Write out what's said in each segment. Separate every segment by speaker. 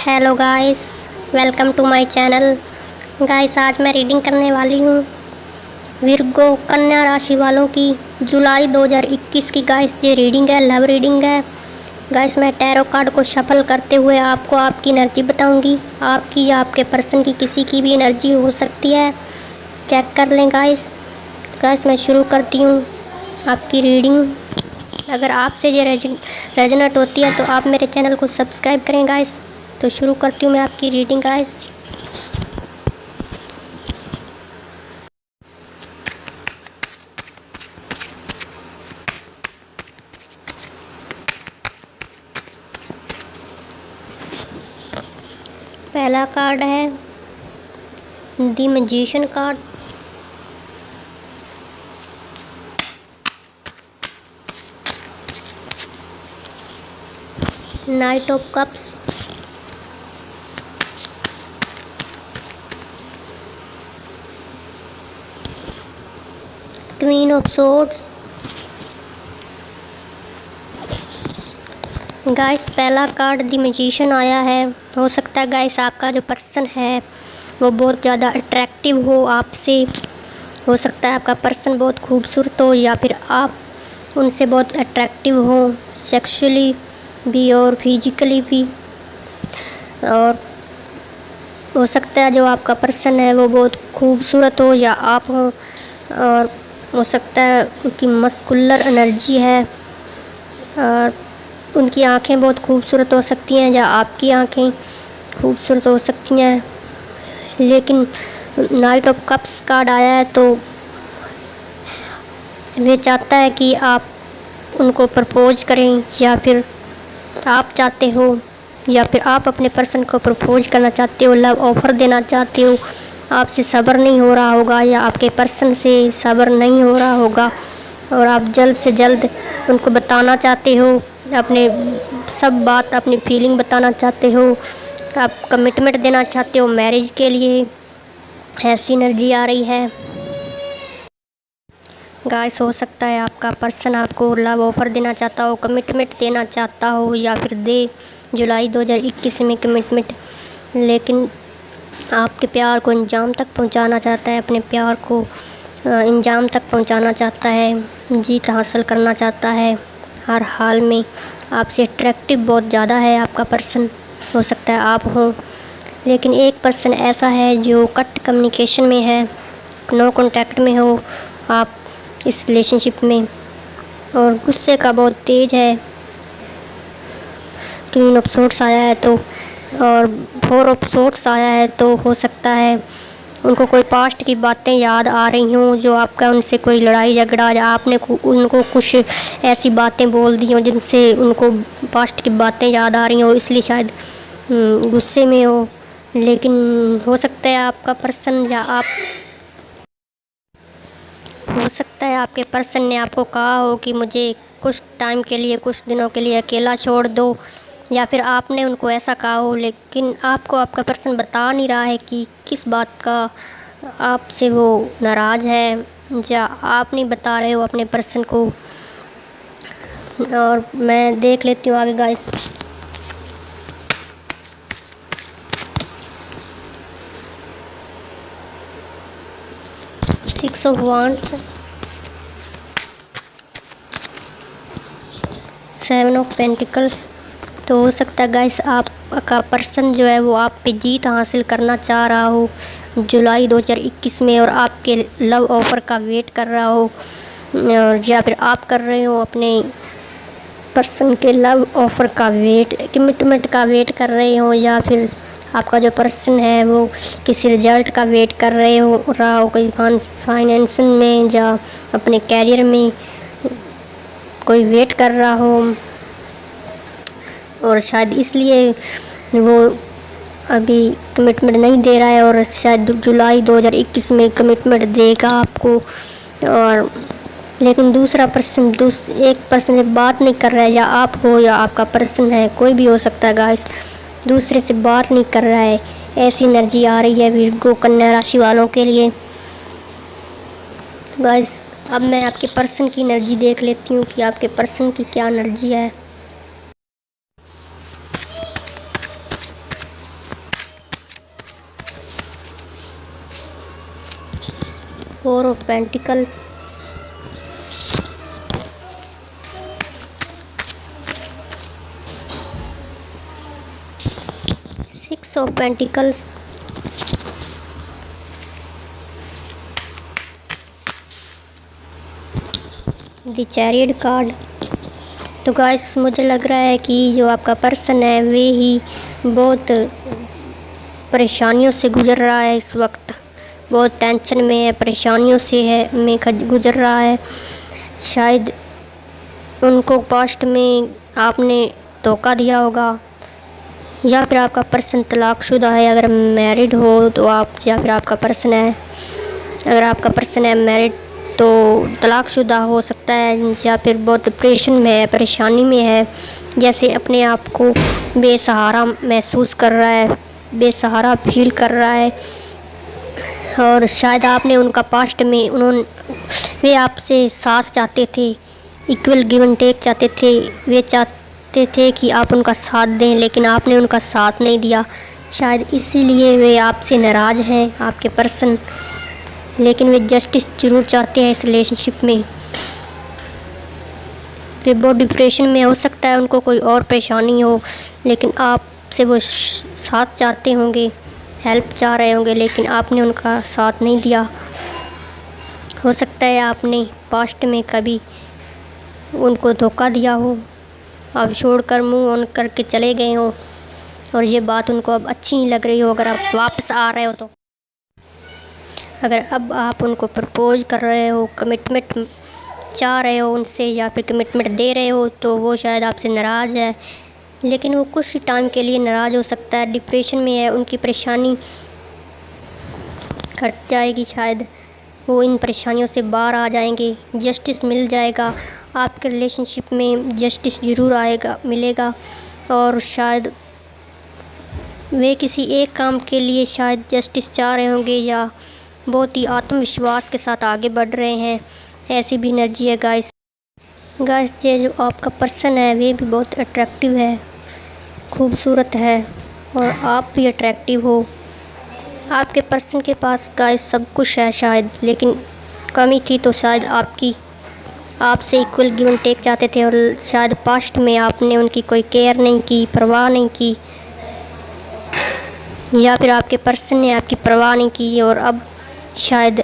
Speaker 1: Hello guys, welcome to my channel. Guys, आज मैं reading करने वाली हूँ विर्गो कन्या राशि वालों की जुलाई 2021 की। गाइस, ये रीडिंग है, लव रीडिंग है। गाइस, मैं टैरो कार्ड को शफल करते हुए आपको आपकी एनर्जी बताऊंगी। आपकी या आपके पर्सन की किसी की भी एनर्जी हो सकती है, चेक कर लें गाइस। गाइस, मैं शुरू करती हूँ आपकी रीडिंग। अगर आपसे ये रेजोनेट होती है तो आप मेरे चैनल को सब्सक्राइब करें गाइस। तो शुरू करती हूँ मैं आपकी रीडिंग गाइस। पहला कार्ड है the magician card. Night of cups. Queen of swords. Guys, पहला कार्ड द मैजिशियन आया है। हो सकता है गाइस आपका जो पर्सन है वो बहुत ज़्यादा अट्रैक्टिव हो आपसे। हो सकता है आपका पर्सन बहुत खूबसूरत हो या फिर आप उनसे बहुत अट्रैक्टिव हो, सेक्सुअली भी और फिजिकली भी। और हो सकता है जो आपका पर्सन है वो बहुत खूबसूरत हो या आप हो। और हो सकता है उनकी मस्कुलर एनर्जी है और उनकी आंखें बहुत खूबसूरत हो सकती हैं या आपकी आंखें खूबसूरत हो सकती हैं। लेकिन नाइट ऑफ कप्स कार्ड आया है तो वे चाहता है कि आप उनको प्रपोज करें या फिर आप चाहते हो या फिर आप अपने पर्सन को प्रपोज करना चाहते हो, लव ऑफ़र देना चाहते हो। आपसे सब्र नहीं हो रहा होगा या आपके पर्सन से सब्र नहीं हो रहा होगा और आप जल्द से जल्द उनको बताना चाहते हो, अपने सब बात, अपनी फीलिंग बताना चाहते हो। आप कमिटमेंट देना चाहते हो मैरिज के लिए, ऐसी एनर्जी आ रही है गाइस। हो सकता है आपका पर्सन आपको लव ऑफ़र देना चाहता हो, कमिटमेंट देना चाहता हो या फिर दे जुलाई 2021 में कमिटमेंट। लेकिन आपके प्यार को अंजाम तक पहुंचाना चाहता है, अपने प्यार को अंजाम तक पहुंचाना चाहता है, जीत हासिल करना चाहता है। हर हाल में आपसे अट्रैक्टिव बहुत ज़्यादा है आपका पर्सन। हो सकता है आप हो, लेकिन एक पर्सन ऐसा है जो कट कम्युनिकेशन में है, नो कांटेक्ट में हो आप इस रिलेशनशिप में और गुस्से का बहुत तेज है। क्वीन ऑफ सोर्ड्स आया है तो और फोर ऑफ सोर्ड्स आया है तो हो सकता है उनको कोई पास्ट की बातें याद आ रही हों, जो आपका उनसे कोई लड़ाई झगड़ा या आपने उनको कुछ ऐसी बातें बोल दी हों जिनसे उनको पास्ट की बातें याद आ रही हों, इसलिए शायद गुस्से में हो। लेकिन हो सकता है आपका पर्सन या आप, हो सकता है आपके पर्सन ने आपको कहा हो कि मुझे कुछ टाइम के लिए, कुछ दिनों के लिए अकेला छोड़ दो, या फिर आपने उनको ऐसा कहा हो। लेकिन आपको आपका पर्सन बता नहीं रहा है कि किस बात का आपसे वो नाराज़ है या आप नहीं बता रहे हो अपने पर्सन को। और मैं देख लेती हूँ आगे guys. Six of wands, seven of pentacles. तो हो सकता है गाइस आपका पर्सन जो है वो आप पे जीत हासिल करना चाह रहा हो जुलाई 2021 में और आपके लव ऑफ़र का वेट कर रहा हो, और या फिर आप कर रहे हो अपने पर्सन के लव ऑफ़र का वेट, कमिटमेंट का वेट कर रहे हो, या फिर आपका जो पर्सन है वो किसी रिजल्ट का वेट कर रहे हो रहा हो, कोई फाइनेंस में या अपने कैरियर में कोई वेट कर रहा हो। और शायद इसलिए वो अभी कमिटमेंट नहीं दे रहा है और शायद जुलाई 2021 में कमिटमेंट देगा आपको। और लेकिन दूसरा पर्सन एक पर्सन से बात नहीं कर रहा है, या आप हो या आपका पर्सन है, कोई भी हो सकता है गाइस, दूसरे से बात नहीं कर रहा है। ऐसी एनर्जी आ रही है विर्गो कन्या राशि वालों के लिए। तो गाइस, अब मैं आपके पर्सन की एनर्जी देख लेती हूँ कि आपके पर्सन की क्या एनर्जी है। 4 of pentacle, 6 of pentacles, the chariot card. तो गाइस मुझे लग रहा है कि जो आपका पर्सन है वे ही बहुत परेशानियों से गुजर रहा है, इस वक्त बहुत टेंशन में है, परेशानियों से गुजर रहा है। शायद उनको पास्ट में आपने धोखा दिया होगा, या फिर आपका पर्सन तलाकशुदा है। अगर मैरिड हो तो आप, या फिर आपका पर्सन है, अगर आपका पर्सन है मैरिड तो तलाकशुदा हो सकता है, या फिर बहुत डिप्रेशन में है, परेशानी में है, जैसे अपने आप को बेसहारा महसूस कर रहा है, बेसहारा फील कर रहा है। और शायद आपने उनका पास्ट में वे आपसे साथ चाहते थे, इक्वल गिव एंड टेक चाहते थे, वे चाहते थे कि आप उनका साथ दें, लेकिन आपने उनका साथ नहीं दिया। शायद इसीलिए वे आपसे नाराज़ हैं, आपके पर्सन। लेकिन वे जस्टिस ज़रूर चाहते हैं इस रिलेशनशिप में। वे बहुत डिप्रेशन में, हो सकता है उनको कोई और परेशानी हो, लेकिन आपसे वो साथ चाहते होंगे, हेल्प चाह रहे होंगे, लेकिन आपने उनका साथ नहीं दिया। हो सकता है आपने पास्ट में कभी उनको धोखा दिया हो, आप छोड़कर मुंह ऑन करके चले गए हो, और ये बात उनको अब अच्छी नहीं लग रही हो। अगर आप वापस आ रहे हो तो, अगर अब आप उनको प्रपोज कर रहे हो, कमिटमेंट चाह रहे हो उनसे, या फिर कमिटमेंट दे रहे हो, तो वो शायद आपसे नाराज़ है। लेकिन वो कुछ ही टाइम के लिए नाराज़ हो सकता है, डिप्रेशन में है, उनकी परेशानी घट जाएगी, शायद वो इन परेशानियों से बाहर आ जाएंगे, जस्टिस मिल जाएगा, आपके रिलेशनशिप में जस्टिस ज़रूर मिलेगा। और शायद वे किसी एक काम के लिए शायद जस्टिस चाह रहे होंगे, या बहुत ही आत्मविश्वास के साथ आगे बढ़ रहे हैं, ऐसी भी एनर्जी है गाइस। ये जो आपका पर्सन है वे भी बहुत अट्रैक्टिव है, खूबसूरत है, और आप भी अट्रैक्टिव हो। आपके पर्सन के पास गाइस सब कुछ है शायद, लेकिन कमी थी तो शायद आपसे इक्वल गिव एंड टेक चाहते थे, और शायद पास्ट में आपने उनकी कोई केयर नहीं की, परवाह नहीं की, या फिर आपके पर्सन ने आपकी परवाह नहीं की, और अब शायद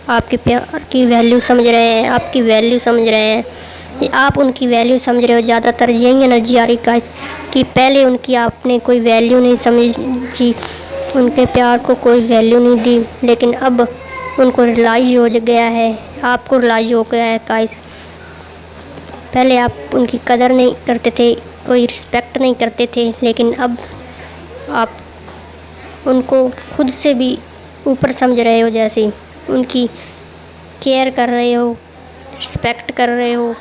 Speaker 1: आपके प्यार की वैल्यू समझ रहे हैं, आपकी वैल्यू समझ रहे हैं, आप उनकी वैल्यू समझ रहे हो। ज़्यादातर यही एनर्जी आ रही गाइस कि पहले उनकी आपने कोई वैल्यू नहीं समझी, उनके प्यार को कोई वैल्यू नहीं दी, लेकिन अब उनको रियलाइज हो गया है, आपको रियलाइज हो गया है गाइस। पहले आप उनकी कदर नहीं करते थे, कोई रिस्पेक्ट नहीं करते थे, लेकिन अब आप उनको खुद से भी ऊपर समझ रहे हो, जैसे उनकी केयर कर रहे हो, रिस्पेक्ट कर रहे हो,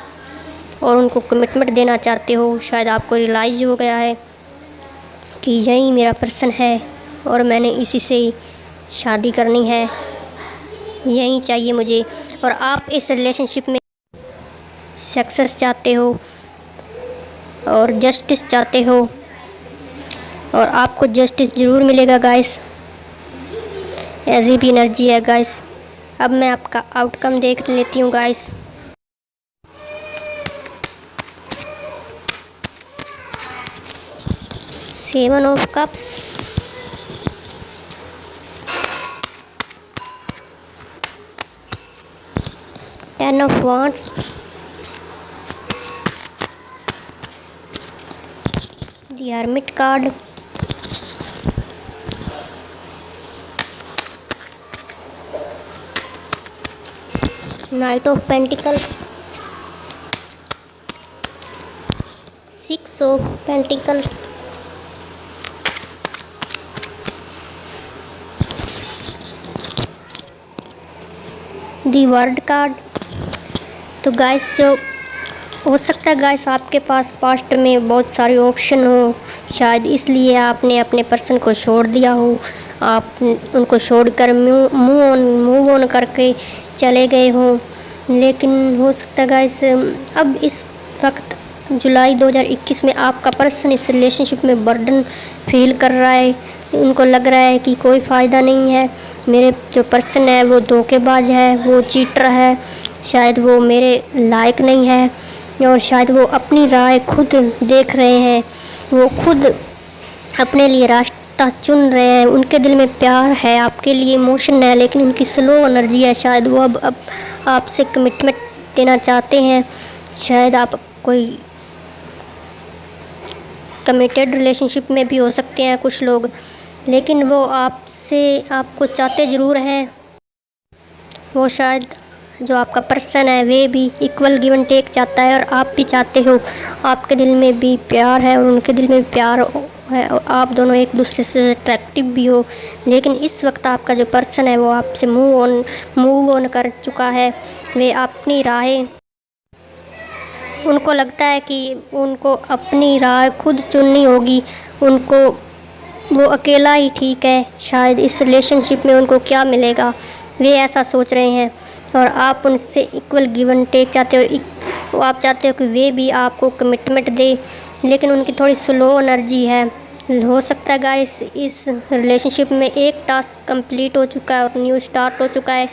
Speaker 1: और उनको कमिटमेंट देना चाहते हो। शायद आपको रियलाइज हो गया है कि यही मेरा पर्सन है, और मैंने इसी से शादी करनी है, यही चाहिए मुझे। और आप इस रिलेशनशिप में सक्सेस चाहते हो, और जस्टिस चाहते हो, और आपको जस्टिस ज़रूर मिलेगा गाइस, ऐसी भी एनर्जी है गाइस। अब मैं आपका आउटकम देख लेती हूँ guys. Seven of cups, ten of wands, the hermit card, night of pentacles, 6 of pentacles, the world card. तो गाइस जो हो सकता है गाइस आपके पास पास्ट में बहुत सारे ऑप्शन हो, शायद इसलिए आपने अपने पर्सन को छोड़ दिया हो, आप उनको छोड़कर मूव ऑन करके चले गए हो। लेकिन हो सकता है गाइस अब इस वक्त जुलाई 2021 में आपका पर्सन इस रिलेशनशिप में बर्डन फील कर रहा है। उनको लग रहा है कि कोई फ़ायदा नहीं है, मेरे जो पर्सन है वो धोखेबाज है, वो चीटर है, शायद वो मेरे लायक नहीं है, और शायद वो अपनी राय खुद देख रहे हैं, वो खुद अपने लिए रास्ता चुन रहे हैं। उनके दिल में प्यार है आपके लिए, इमोशन है, लेकिन उनकी स्लो एनर्जी है। शायद वो अब आपसे कमिटमेंट देना चाहते हैं, शायद आप कोई कमिटेड रिलेशनशिप में भी हो सकते हैं कुछ लोग, लेकिन वो आपको चाहते ज़रूर हैं। वो शायद जो आपका पर्सन है वे भी इक्वल गिव एंड टेक चाहता है, और आप भी चाहते हो। आपके दिल में भी प्यार है और उनके दिल में भी प्यार है, और आप दोनों एक दूसरे से अट्रैक्टिव भी हो। लेकिन इस वक्त आपका जो पर्सन है वो आपसे मूव ऑन कर चुका है। वे अपनी राय, उनको लगता है कि उनको अपनी राय खुद चुननी होगी, उनको वो अकेला ही ठीक है। शायद इस रिलेशनशिप में उनको क्या मिलेगा, वे ऐसा सोच रहे हैं, और आप उनसे इक्वल गिव एंड टेक चाहते हो। आप चाहते हो कि वे भी आपको कमिटमेंट दे, लेकिन उनकी थोड़ी स्लो एनर्जी है। हो सकता है गाइस इस रिलेशनशिप में एक टास्क कंप्लीट हो चुका है और न्यू स्टार्ट हो चुका है।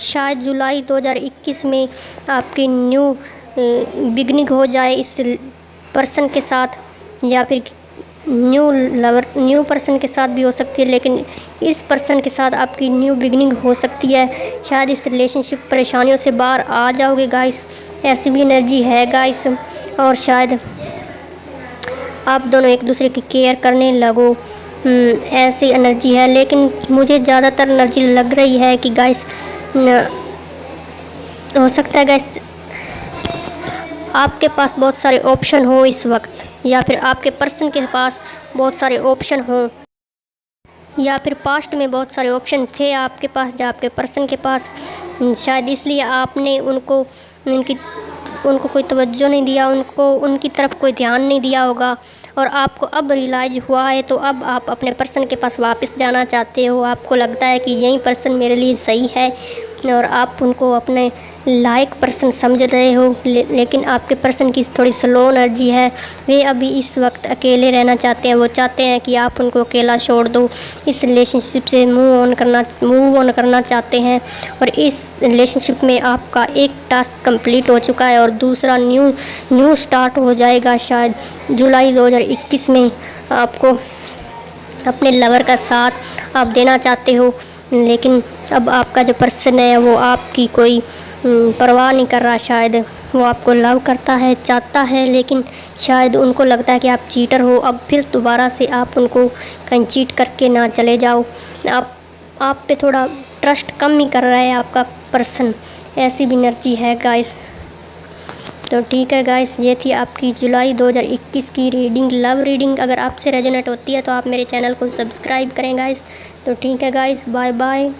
Speaker 1: शायद जुलाई 2021 में आपकी न्यू बिगनिंग हो जाए इस पर्सन के साथ, या फिर न्यू पर्सन के साथ भी हो सकती है, लेकिन इस पर्सन के साथ आपकी न्यू बिगनिंग हो सकती है। शायद इस रिलेशनशिप परेशानियों से बाहर आ जाओगे गाइस, ऐसी भी एनर्जी है गाइस। और शायद आप दोनों एक दूसरे की केयर करने लगो, ऐसी एनर्जी है। लेकिन मुझे ज़्यादातर एनर्जी लग रही है कि गाइस हो सकता है गाइस आपके पास बहुत सारे ऑप्शन हो इस वक्त, या फिर आपके पर्सन के पास बहुत सारे ऑप्शन हो, या फिर पास्ट में बहुत सारे ऑप्शन थे आपके पास या आपके पर्सन के पास। शायद इसलिए आपने उनको कोई तवज्जो नहीं दिया, उनकी तरफ कोई ध्यान नहीं दिया होगा, और आपको अब रियलाइज हुआ है, तो अब आप अपने पर्सन के पास वापस जाना चाहते हो। आपको लगता है कि यही पर्सन मेरे लिए सही है, और आप उनको अपने लायक पर्सन समझ रहे हो। लेकिन आपके पर्सन की थोड़ी स्लो एनर्जी है, वे अभी इस वक्त अकेले रहना चाहते हैं। वो चाहते हैं कि आप उनको अकेला छोड़ दो, इस रिलेशनशिप से मूव ऑन करना चाहते हैं। और इस रिलेशनशिप में आपका एक टास्क कंप्लीट हो चुका है और दूसरा न्यू स्टार्ट हो जाएगा। शायद जुलाई 2021 में आपको अपने लवर का साथ आप देना चाहते हो, लेकिन अब आपका जो पर्सन है वो आपकी कोई परवाह नहीं कर रहा। शायद वो आपको लव करता है, चाहता है, लेकिन शायद उनको लगता है कि आप चीटर हो। अब फिर दोबारा से आप उनको कहीं चीट करके ना चले जाओ। आप पे थोड़ा ट्रस्ट कम ही कर रहा है आपका पर्सन, ऐसी भी एनर्जी है गाइस। तो ठीक है गाइस, ये थी आपकी जुलाई 2021 की रीडिंग, लव रीडिंग। अगर आपसे रेजोनेट होती है तो आप मेरे चैनल को सब्सक्राइब करें गाइस। तो ठीक है गाइस, बाय बाय।